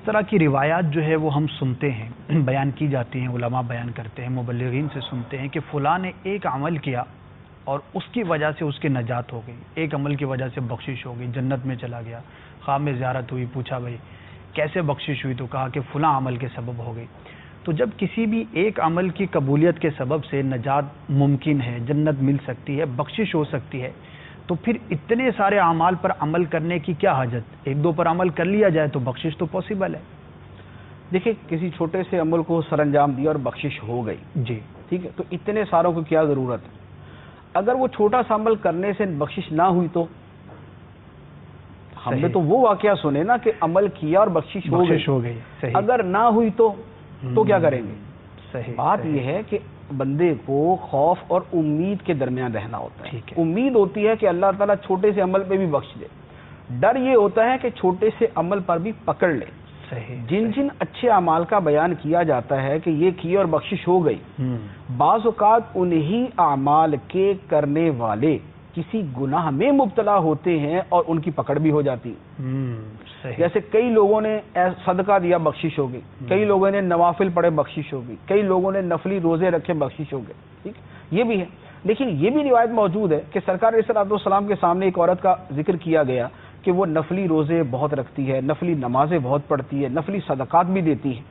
طرح کی روایات جو ہے وہ ہم سنتے ہیں، بیان کی جاتی ہیں، علماء بیان کرتے ہیں، مبلغین سے سنتے ہیں کہ فلاں نے ایک عمل کیا اور اس کی وجہ سے اس کی نجات ہو گئی، ایک عمل کی وجہ سے بخشش ہو گئی، جنت میں چلا گیا۔ خواب میں زیارت ہوئی، پوچھا بھائی کیسے بخشش ہوئی، تو کہا کہ فلاں عمل کے سبب ہو گئی۔ تو جب کسی بھی ایک عمل کی قبولیت کے سبب سے نجات ممکن ہے، جنت مل سکتی ہے، بخشش ہو سکتی ہے، تو پھر اتنے سارے اعمال پر عمل کرنے کی کیا حاجت؟ ایک دو پر عمل کر لیا جائے تو بخشش تو پاسبل ہے۔ دیکھیں، کسی چھوٹے سے عمل کو سر انجام دیا اور بخشش ہو گئی، جی ٹھیک ہے، تو اتنے ساروں کو کیا ضرورت ہے؟ اگر وہ چھوٹا سا عمل کرنے سے بخشش نہ ہوئی تو ہم نے تو وہ واقعہ سنے نا کہ عمل کیا اور بخشش ہو گئی۔ صحیح۔ اگر نہ ہوئی تو کیا کریں گے؟ صحیح۔ بات یہ ہے کہ بندے کو خوف اور امید کے درمیان رہنا ہوتا ہے۔ ٹھیک ہے۔ امید ہوتی ہے کہ اللہ تعالیٰ چھوٹے سے عمل پہ بھی بخش دے، ڈر یہ ہوتا ہے کہ چھوٹے سے عمل پر بھی پکڑ لے۔ صحیح۔ جن اچھے اعمال کا بیان کیا جاتا ہے کہ یہ کی اور بخشش ہو گئی، بعض اوقات انہی اعمال کے کرنے والے کسی گناہ میں مبتلا ہوتے ہیں اور ان کی پکڑ بھی ہو جاتی ہے۔ جیسے کئی لوگوں نے صدقہ دیا، بخشش ہو گئی، کئی لوگوں نے نوافل پڑھے، بخشش ہو گئی، کئی لوگوں نے نفلی روزے رکھے، بخشش ہو گئے، ٹھیک، یہ بھی ہے۔ لیکن یہ بھی روایت موجود ہے کہ سرکار علیہ السلام کے سامنے ایک عورت کا ذکر کیا گیا کہ وہ نفلی روزے بہت رکھتی ہے، نفلی نمازیں بہت پڑھتی ہے، نفلی صدقات بھی دیتی ہے،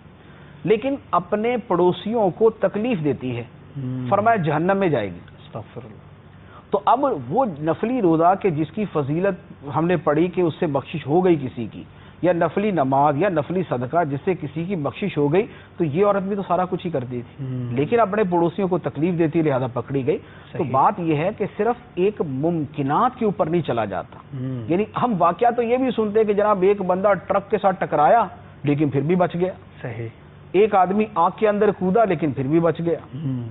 لیکن اپنے پڑوسیوں کو تکلیف دیتی ہے، فرمایا جہنم میں جائے گی۔ استغفر اللہ۔ تو اب وہ نفلی روزہ کہ جس کی فضیلت ہم نے پڑھی کہ اس سے بخشش ہو گئی کسی کی، یا نفلی نماز یا نفلی صدقہ جس سے کسی کی بخشش ہو گئی، تو یہ عورت بھی تو سارا کچھ ہی کرتی تھی، لیکن اپنے پڑوسیوں کو تکلیف دیتی، لہذا پکڑی گئی۔ تو بات یہ ہے کہ صرف ایک ممکنات کے اوپر نہیں چلا جاتا، یعنی ہم واقعہ تو یہ بھی سنتے ہیں کہ جناب ایک بندہ ٹرک کے ساتھ ٹکرایا لیکن پھر بھی بچ گیا، صحیح، ایک آدمی آگ کے اندر کودا لیکن پھر بھی بچ گیا،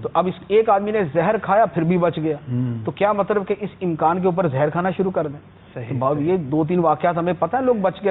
تو اب اس ایک آدمی نے زہر کھایا پھر بھی بچ گیا، تو کیا مطلب کہ اس امکان کے اوپر زہر کھانا شروع کر دیں؟ صحیح۔ یہ دو تین واقعات ہمیں پتہ ہے لوگ بچ گئے۔